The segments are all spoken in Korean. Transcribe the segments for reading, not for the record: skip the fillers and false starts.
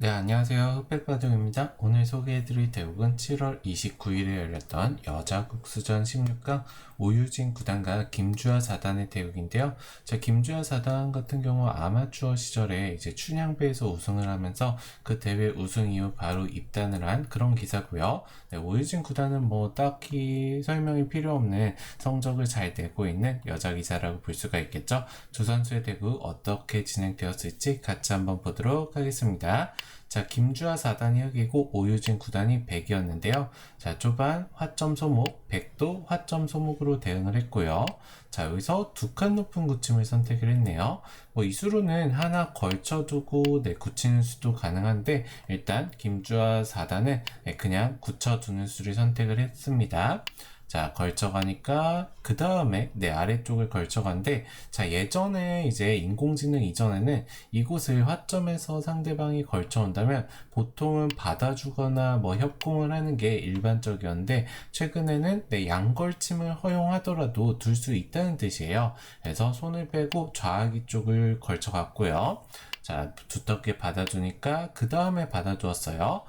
네, 안녕하세요. 흑백바둑입니다. 오늘 소개해드릴 대국은 7월 29일에 열렸던 여자국수전 16강 오유진 9단과 김주하 4단의 대국인데요. 김주하 4단 같은 경우 아마추어 시절에 이제 춘향배에서 우승을 하면서 그 대회 우승 이후 바로 입단을 한 그런 기사고요. 네, 오유진 9단은 뭐 딱히 설명이 필요 없는 성적을 잘 내고 있는 여자 기사라고 볼 수가 있겠죠. 두 선수의 대국 어떻게 진행되었을지 같이 한번 보도록 하겠습니다. 김주하 4단이 흑이고 오유진 9단이 백이었는데요. 초반 화점 소목, 백도 화점 소목으로 대응을 했고요. 여기서 두 칸 높은 굳힘을 선택을 했네요. 이 수로는 하나 걸쳐두고 굳히는 수도 가능한데 일단 김주하 4단은 그냥 굳혀두는 수를 선택을 했습니다. 걸쳐가니까 그 다음에 아래쪽을 걸쳐간데 예전에 이제 인공지능 이전에는 이곳을 화점에서 상대방이 걸쳐온다면 보통은 받아주거나 뭐 협공을 하는 게 일반적이었는데 최근에는 양걸침을 허용하더라도 둘 수 있다는 뜻이에요. 그래서 손을 빼고 좌하기 쪽을 걸쳐갔고요. 두텁게 받아주니까 그 다음에 받아두었어요.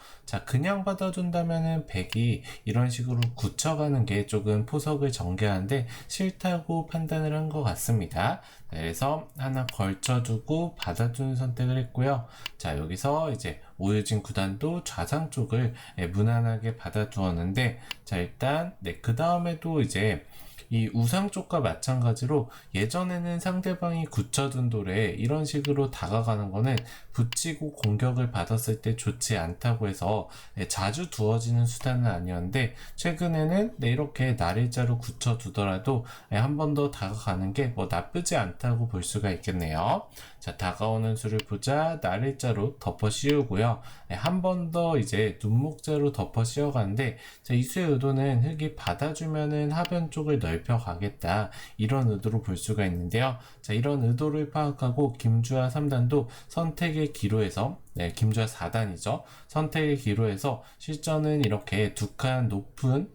그냥 받아준다면은 백이 이런 식으로 굳혀가는 게 조금 포석을 전개하는데 싫다고 판단을 한 것 같습니다. 그래서 하나 걸쳐두고 받아주는 선택을 했고요. 여기서 이제 오유진 9단도 좌상 쪽을 무난하게 받아두었는데 일단 그 다음에도 이제 이 우상 쪽과 마찬가지로 예전에는 상대방이 굳혀둔 돌에 이런 식으로 다가가는 거는 붙이고 공격을 받았을 때 좋지 않다고 해서 자주 두어지는 수단은 아니었는데 최근에는 이렇게 날일자로 굳혀두더라도 한 번 더 다가가는 게 뭐 나쁘지 않다고 볼 수가 있겠네요. 다가오는 수를 보자 날일자로 덮어 씌우고요. 한 번 더 이제 눈목자로 덮어 씌워가는데 이 수의 의도는 흑이 받아주면은 하변 쪽을 넓혀 가겠다 이런 의도로 볼 수가 있는데요. 이런 의도를 파악하고 김주하 3단도 선택의 기로에서 김주하 4단이죠. 선택의 기로에서 실전은 이렇게 두 칸 높은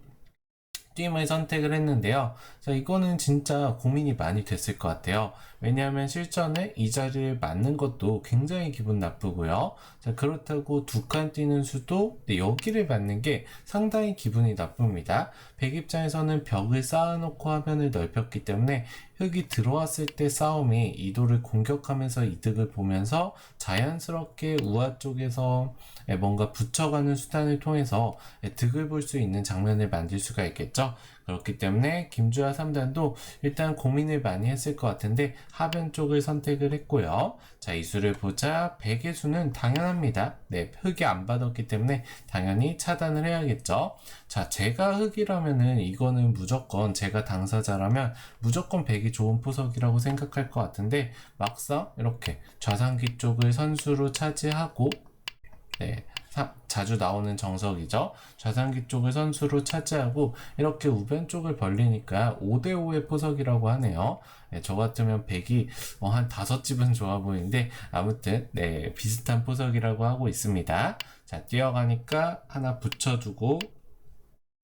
띄움을 선택을 했는데요. 이거는 진짜 고민이 많이 됐을 것 같아요. 왜냐하면 실전에 이 자리를 맞는 것도 굉장히 기분 나쁘고요. 그렇다고 두 칸 뛰는 수도 여기를 맞는 게 상당히 기분이 나쁩니다. 백 입장에서는 벽을 쌓아놓고 화면을 넓혔기 때문에 흑이 들어왔을 때 싸움이 이도를 공격하면서 이득을 보면서 자연스럽게 우하 쪽에서 뭔가 붙여가는 수단을 통해서 득을 볼 수 있는 장면을 만들 수가 있겠죠. 그렇기 때문에 김주하 3단도 일단 고민을 많이 했을 것 같은데 하변 쪽을 선택을 했고요. 이 수를 보자 백의 수는 당연합니다. 흑이 안 받았기 때문에 당연히 차단을 해야겠죠. 제가 흑이라면은 이거는 무조건 제가 당사자라면 무조건 백이 좋은 포석이라고 생각할 것 같은데 막상 이렇게 좌상귀 쪽을 선수로 차지하고 자주 나오는 정석이죠. 좌상귀 쪽을 선수로 차지하고 이렇게 우변 쪽을 벌리니까 5대5의 포석이라고 하네요. 저 같으면 백이 한 5집은 좋아 보이는데 아무튼 비슷한 포석이라고 하고 있습니다. 뛰어가니까 하나 붙여두고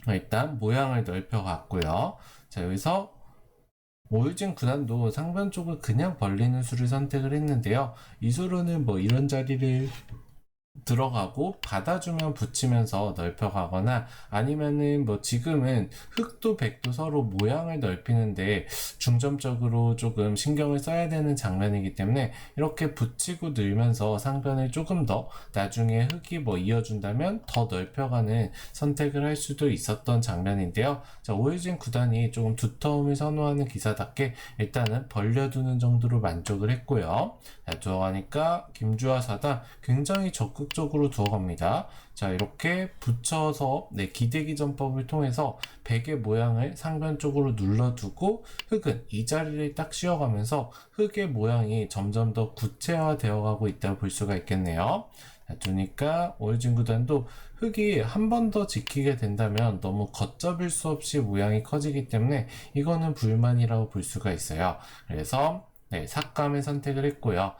일단 모양을 넓혀갔고요. 여기서 오유진 9단도 상변 쪽을 그냥 벌리는 수를 선택을 했는데요. 이 수로는 뭐 이런 자리를 들어가고 받아주면 붙이면서 넓혀가거나 아니면은 뭐 지금은 흑도 백도 서로 모양을 넓히는데 중점적으로 조금 신경을 써야 되는 장면이기 때문에 이렇게 붙이고 늘면서 상변을 조금 더 나중에 흑이 뭐 이어준다면 더 넓혀가는 선택을 할 수도 있었던 장면인데요. 오유진 9단이 조금 두터움을 선호하는 기사답게 일단은 벌려두는 정도로 만족을 했고요. 두어가니까 김주하 4단 굉장히 적극적으로 두어갑니다. 이렇게 붙여서 기대기 전법을 통해서 백의 모양을 상변 쪽으로 눌러두고 흑은 이 자리를 딱 씌워가면서 흑의 모양이 점점 더 구체화되어 가고 있다고 볼 수가 있겠네요. 두니까 오유진 9단도 흑이 한 번 더 지키게 된다면 너무 걷잡을 수 없이 모양이 커지기 때문에 이거는 불만이라고 볼 수가 있어요. 그래서 삭감을 선택을 했고요.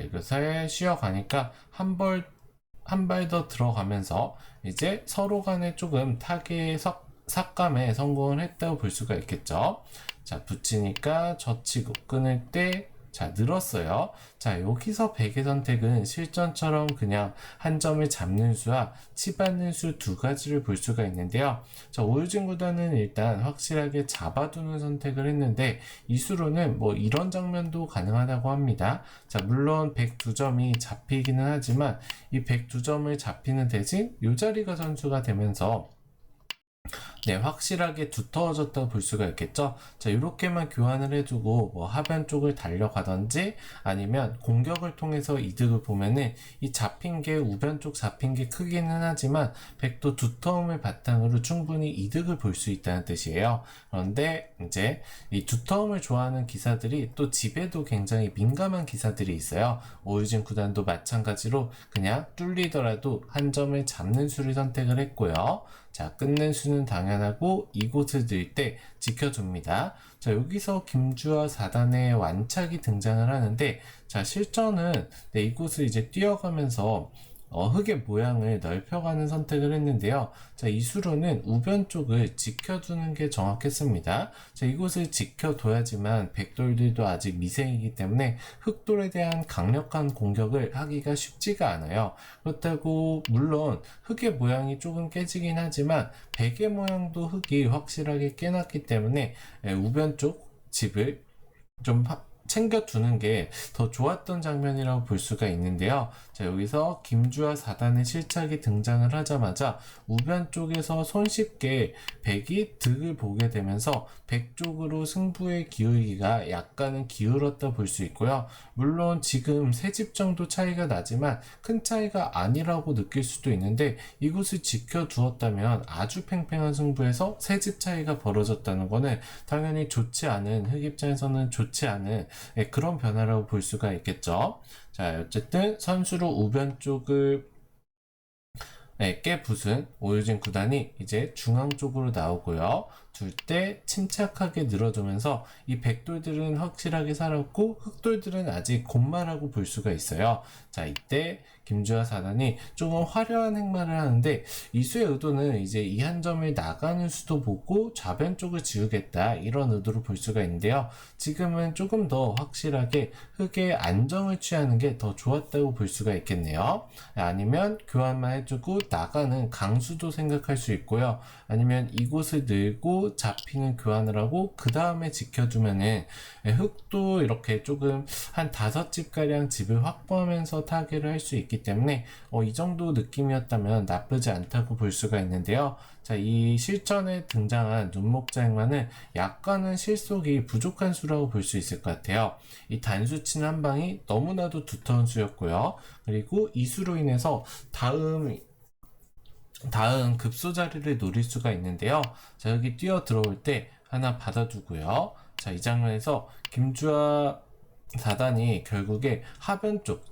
이것을 쉬어가니까 한 발 더 들어가면서 이제 서로 간에 조금 타겟 삭감에 성공을 했다고 볼 수가 있겠죠. 붙이니까 젖히고 끊을 때 자, 늘었어요. 자, 여기서 백의 선택은 실전처럼 그냥 한 점을 잡는 수와 치받는 수 두 가지를 볼 수가 있는데요. 자, 오유진 구단은 일단 확실하게 잡아두는 선택을 했는데 이 수로는 뭐 이런 장면도 가능하다고 합니다. 자, 물론 102점이 잡히기는 하지만 이 102점을 잡히는 대신 이 자리가 선수가 되면서 네, 확실하게 두터워졌다고 볼 수가 있겠죠. 자, 이렇게만 교환을 해두고 뭐 하변 쪽을 달려가든지 아니면 공격을 통해서 이득을 보면은 이 잡힌 게 우변 쪽 잡힌 게 크기는 하지만 백도 두터움을 바탕으로 충분히 이득을 볼 수 있다는 뜻이에요. 그런데 이제 이 두터움을 좋아하는 기사들이 또 집에도 굉장히 민감한 기사들이 있어요. 오유진 구단도 마찬가지로 그냥 뚫리더라도 한 점을 잡는 수를 선택을 했고요. 자, 끝낸 수는 당연하고 이곳을 늘 때 지켜줍니다. 자, 여기서 김주아 4단의 완착이 등장을 하는데, 자, 실전은 네, 이곳을 이제 뛰어가면서 흙의 모양을 넓혀가는 선택을 했는데요. 자, 이 수로는 우변 쪽을 지켜두는 게 정확했습니다. 자, 이곳을 지켜둬야지만 백돌들도 아직 미생이기 때문에 흑돌에 대한 강력한 공격을 하기가 쉽지가 않아요. 그렇다고 물론 흙의 모양이 조금 깨지긴 하지만 백의 모양도 흙이 확실하게 깨놨기 때문에 우변 쪽 집을 좀 챙겨두는 게 더 좋았던 장면이라고 볼 수가 있는데요. 자, 여기서 김주아 4단의 실착이 등장을 하자마자 우변 쪽에서 손쉽게 백이 득을 보게 되면서 백 쪽으로 승부의 기울기가 약간은 기울었다 볼 수 있고요. 물론 지금 3집 정도 차이가 나지만 큰 차이가 아니라고 느낄 수도 있는데 이곳을 지켜두었다면 아주 팽팽한 승부에서 3집 차이가 벌어졌다는 거는 당연히 좋지 않은, 흑 입장에서는 좋지 않은 그런 변화라고 볼 수가 있겠죠. 자, 어쨌든 선수로 우변 쪽을 깨부순 오유진 구단이 이제 중앙 쪽으로 나오고요. 둘 때 침착하게 늘어두면서 이 백돌들은 확실하게 살았고 흑돌들은 아직 곤마라고 볼 수가 있어요. 자, 이때 김주아 4단이 조금 화려한 행마를 하는데 이 수의 의도는 이제 이 한 점을 나가는 수도 보고 좌변 쪽을 지우겠다 이런 의도로 볼 수가 있는데요. 지금은 조금 더 확실하게 흑의 안정을 취하는 게 더 좋았다고 볼 수가 있겠네요. 아니면 교환만 해주고 나가는 강수도 생각할 수 있고요. 아니면 이곳을 늘고 잡히는 교환을 하고 그 다음에 지켜두면은 흑도 이렇게 조금 한 5집 가량 집을 확보하면서 타개를 할 수 있기 때문에 이 정도 느낌이었다면 나쁘지 않다고 볼 수가 있는데요. 자, 이 실전에 등장한 눈목자 행마는 약간은 실속이 부족한 수라고 볼 수 있을 것 같아요. 이 단수 치는 한 방이 너무나도 두터운 수였고요. 그리고 이 수로 인해서 다음 급소 자리를 노릴 수가 있는데요. 자, 여기 뛰어 들어올 때 하나 받아두고요. 자, 이 장면에서 김주아 4단이 결국에 하변 쪽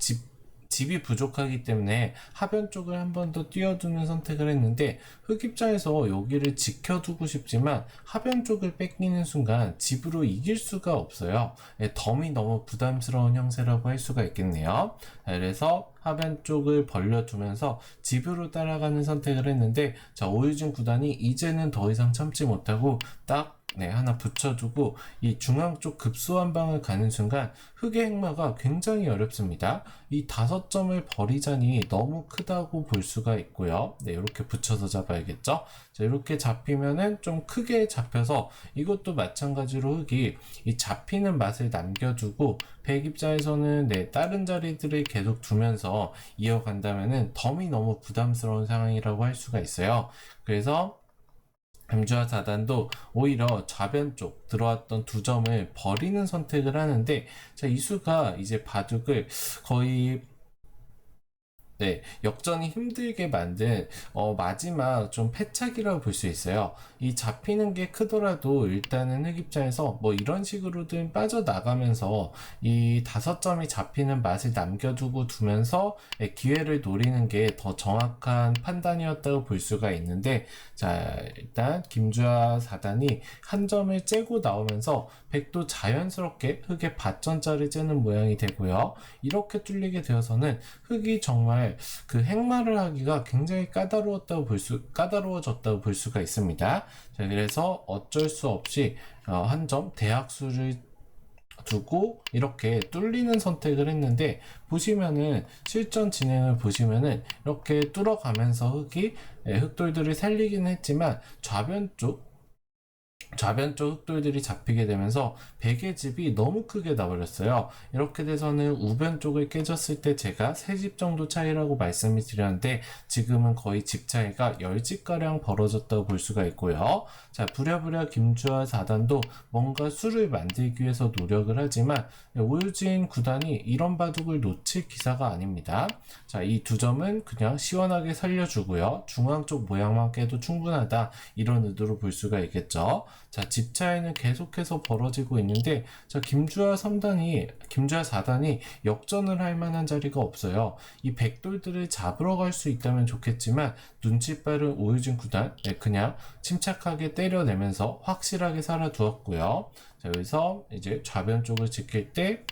집이 부족하기 때문에 하변 쪽을 한 번 더 띄워두는 선택을 했는데 흑 입장에서 여기를 지켜두고 싶지만 하변 쪽을 뺏기는 순간 집으로 이길 수가 없어요. 덤이 너무 부담스러운 형세라고 할 수가 있겠네요. 그래서 하변 쪽을 벌려두면서 집으로 따라가는 선택을 했는데 자, 오유진 구단이 이제는 더 이상 참지 못하고 딱 하나 붙여두고 이 중앙 쪽 급소 한 방을 가는 순간 흑의 행마가 굉장히 어렵습니다. 이 5점을 버리자니 너무 크다고 볼 수가 있고요. 네, 이렇게 붙여서 잡아야겠죠. 자, 이렇게 잡히면은 좀 크게 잡혀서 이것도 마찬가지로 흑이 이 잡히는 맛을 남겨두고 백 입장에서는 다른 자리들을 계속 두면서 이어간다면은 덤이 너무 부담스러운 상황이라고 할 수가 있어요. 그래서 김주아 4단도 오히려 좌변 쪽 들어왔던 2점을 버리는 선택을 하는데 자, 이 수가 이제 바둑을 거의 역전이 힘들게 만든 마지막 좀 패착이라고 볼 수 있어요. 이 잡히는 게 크더라도 일단은 흑 입장에서 뭐 이런 식으로든 빠져나가면서 이 5점이 잡히는 맛을 남겨두고 두면서 기회를 노리는 게 더 정확한 판단이었다고 볼 수가 있는데 자, 일단 김주아 4단이 한 점을 째고 나오면서 백도 자연스럽게 흑의 밭전자를 째는 모양이 되고요. 이렇게 뚫리게 되어서는 흑이 정말 그 행마를 하기가 굉장히 까다로워졌다고 볼 수가 있습니다. 자, 그래서 어쩔 수 없이 한 점 대학수를 두고 이렇게 뚫리는 선택을 했는데, 보시면은 실전 진행을 보시면은 이렇게 뚫어가면서 흑돌들을 살리긴 했지만 좌변 쪽 흑돌들이 잡히게 되면서 백의 집이 너무 크게 나버렸어요. 이렇게 돼서는 우변 쪽을 깨졌을 때 제가 3집 정도 차이라고 말씀을 드렸는데, 지금은 거의 집 차이가 10집가량 벌어졌다고 볼 수가 있고요. 자, 부랴부랴 김주아 4단도 뭔가 수를 만들기 위해서 노력을 하지만 오유진 구단이 이런 바둑을 놓칠 기사가 아닙니다. 자, 이 두 점은 그냥 시원하게 살려주고요. 중앙 쪽 모양만 깨도 충분하다, 이런 의도로 볼 수가 있겠죠. 자, 집 차이는 계속해서 벌어지고 있는데, 자, 김주아 4단이 역전을 할 만한 자리가 없어요. 이 백돌들을 잡으러 갈 수 있다면 좋겠지만, 눈치 빠른 오유진 구단, 그냥 침착하게 때려내면서 확실하게 살아두었고요. 자, 여기서 이제 좌변 쪽을 지킬 때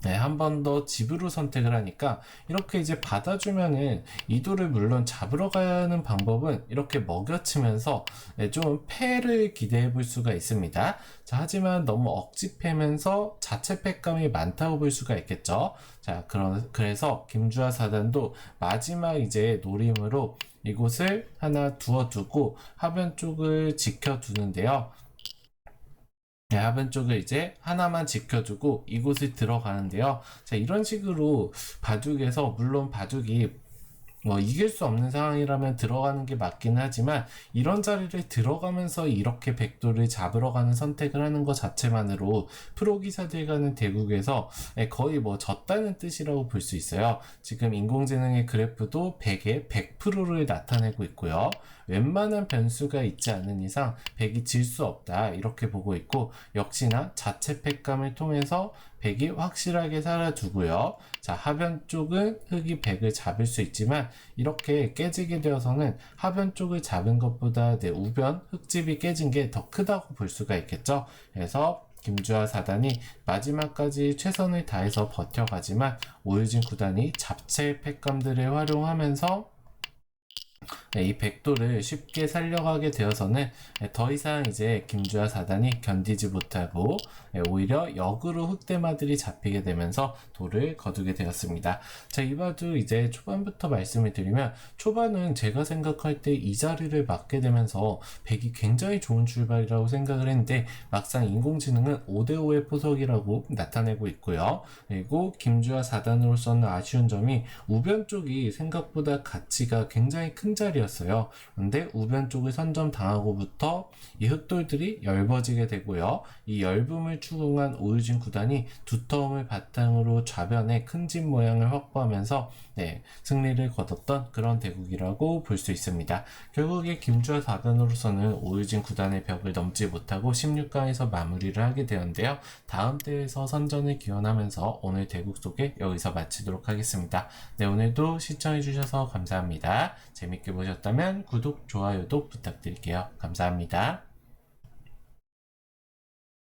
한 번 더 집으로 선택을 하니까, 이렇게 이제 받아주면은 이도를 물론 잡으러 가는 방법은 이렇게 먹여치면서 좀 패를 기대해 볼 수가 있습니다. 자, 하지만 너무 억지 패면서 자체 패감이 많다고 볼 수가 있겠죠. 자, 그래서 김주아 4단도 마지막 이제 노림으로 이곳을 하나 두어두고 하변 쪽을 지켜두는데요. 하변 쪽을 이제 하나만 지켜주고 이곳을 들어가는데요. 자, 이런 식으로 바둑에서, 물론 바둑이 이길 수 없는 상황이라면 들어가는 게 맞긴 하지만, 이런 자리를 들어가면서 이렇게 백도를 잡으러 가는 선택을 하는 것 자체만으로 프로 기사들 가는 대국에서 거의 졌다는 뜻이라고 볼 수 있어요. 지금 인공지능의 그래프도 100에 100%를 나타내고 있고요. 웬만한 변수가 있지 않은 이상 100이 질 수 없다, 이렇게 보고 있고, 역시나 자체 패감을 통해서 100이 확실하게 살아두고요. 자, 하변 쪽은 흑이 100을 잡을 수 있지만, 이렇게 깨지게 되어서는 하변 쪽을 잡은 것보다 우변 흑집이 깨진 게 더 크다고 볼 수가 있겠죠. 그래서 김주아 4단이 마지막까지 최선을 다해서 버텨가지만, 오유진 구단이 잡채 패감들을 활용하면서 이 백도를 쉽게 살려가게 되어서는 더 이상 이제 김주아 4단이 견디지 못하고 오히려 역으로 흑대마들이 잡히게 되면서 도를 거두게 되었습니다. 자, 이 바둑 이제 초반부터 말씀을 드리면, 초반은 제가 생각할 때 이 자리를 맞게 되면서 백이 굉장히 좋은 출발이라고 생각을 했는데, 막상 인공지능은 5대5의 포석이라고 나타내고 있고요. 그리고 김주아 4단으로서는 아쉬운 점이, 우변 쪽이 생각보다 가치가 굉장히 큰 자리였어요. 근데 우변 쪽을 선점당하고부터 이 흑돌들이 엷어지게 되고요. 이 엷음을 추궁한 오유진 구단이 두터움을 바탕으로 좌변에 큰 집 모양을 확보하면서 승리를 거뒀던 그런 대국이라고 볼 수 있습니다. 결국에 김주아 4단으로서는 오유진 구단의 벽을 넘지 못하고 16강에서 마무리를 하게 되었는데요. 다음 대회에서 선전을 기원하면서 오늘 대국 소개 여기서 마치도록 하겠습니다. 오늘도 시청해주셔서 감사합니다. 재밌게 보셨다면 구독, 좋아요도 부탁드릴게요. 감사합니다.